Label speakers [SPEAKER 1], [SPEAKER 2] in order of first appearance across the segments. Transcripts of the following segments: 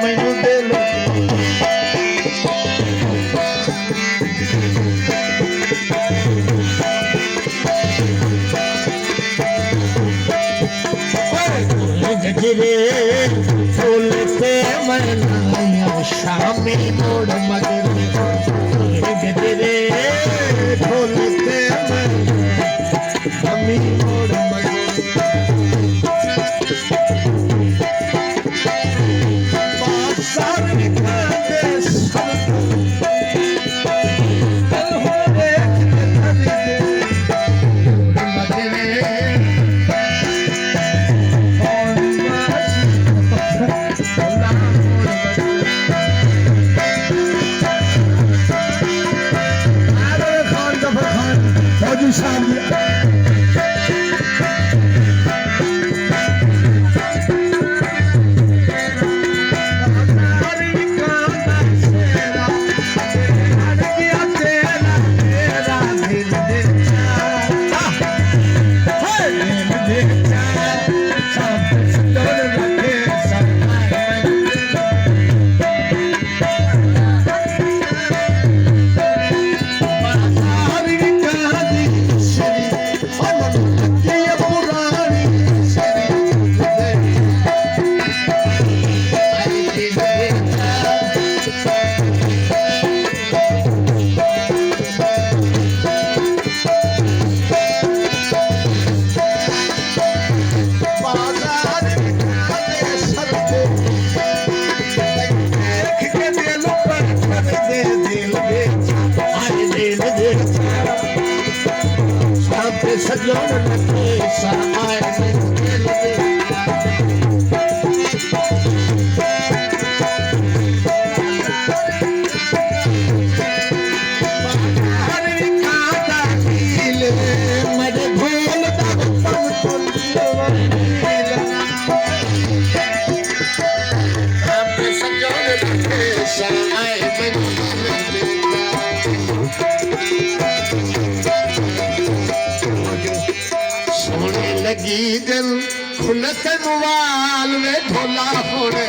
[SPEAKER 1] मैनू दिल गजरे फूल से मनाया शामी मोड़ मगर गजरे फूल से मनाया शामी मोड़ मगर लगी दिल खुलत मुवाल में ढोला होने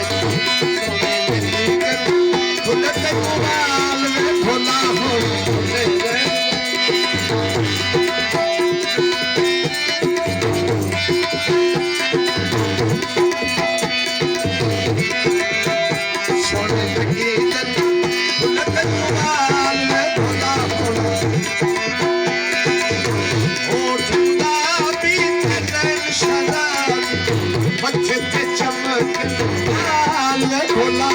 [SPEAKER 1] खुलत मुवाल में ढोला होने सोने लगी दिल खुलत मुवाल में ढोला होने बच्चे थे चमक लाल भोला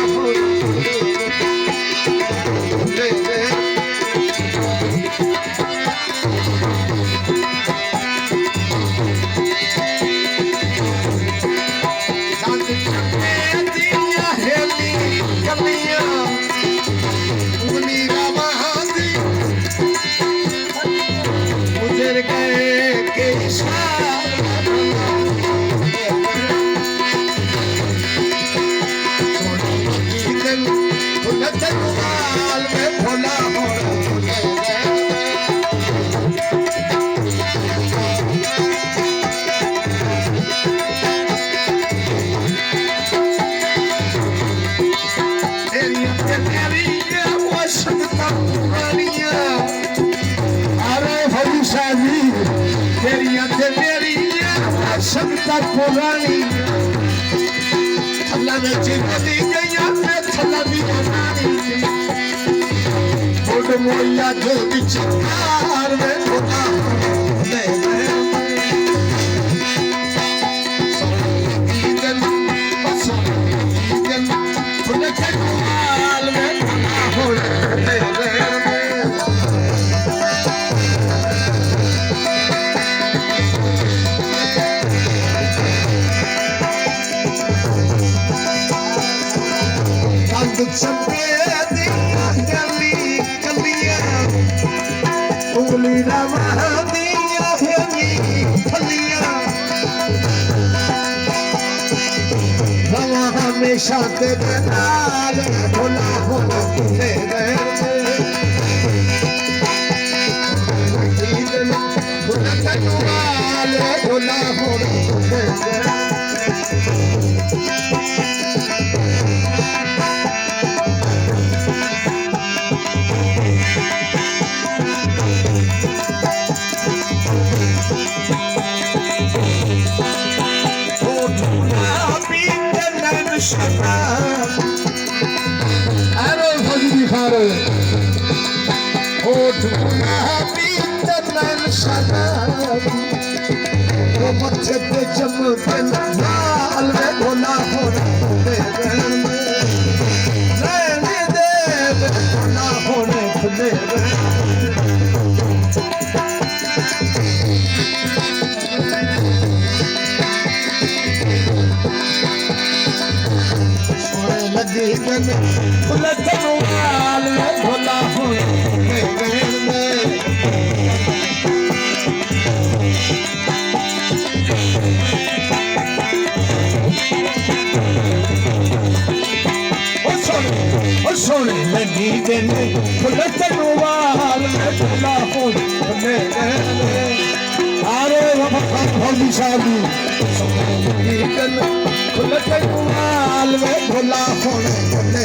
[SPEAKER 1] गुजर गए के सकता पुरानी थल्ला में चिन्हती गया मैं थल्ला भी बनानी उड़ मोया जो बिचार में होता मैं सोनी गन सोनी गन खुद के हाल में हो उंगली दिया हमेशा तेरे नाल भोला भोला भोला भोला अरे फजली खार होठ गुलाबी तनन शराबी वो मथे पे चमके लाल वे भोला होने दे रहने दे भोला होने खुले लगी गन खुलत वाल भोला होने सोने लगी गन खुलत वाल भोला होने अरे भोली शादी लगी गन खुलत वाल भोला होने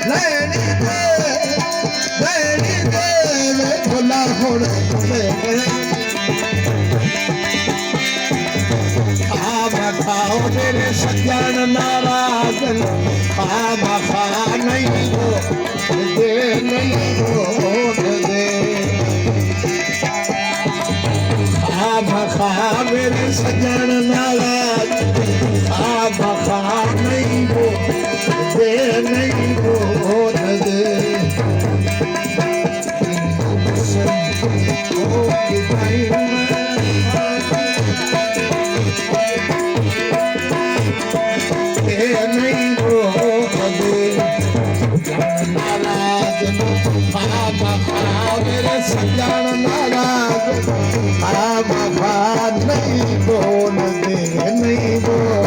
[SPEAKER 1] लेनी दे भोला होने खाओ मेरे सज्जन नाराज खा नहीं हो दे नहीं हो दे खा मेरे सज्जन नाराज खा नहीं हो दे नहीं हो दे मेरे सज्जन नाराज नहीं बोल दे नहीं बोल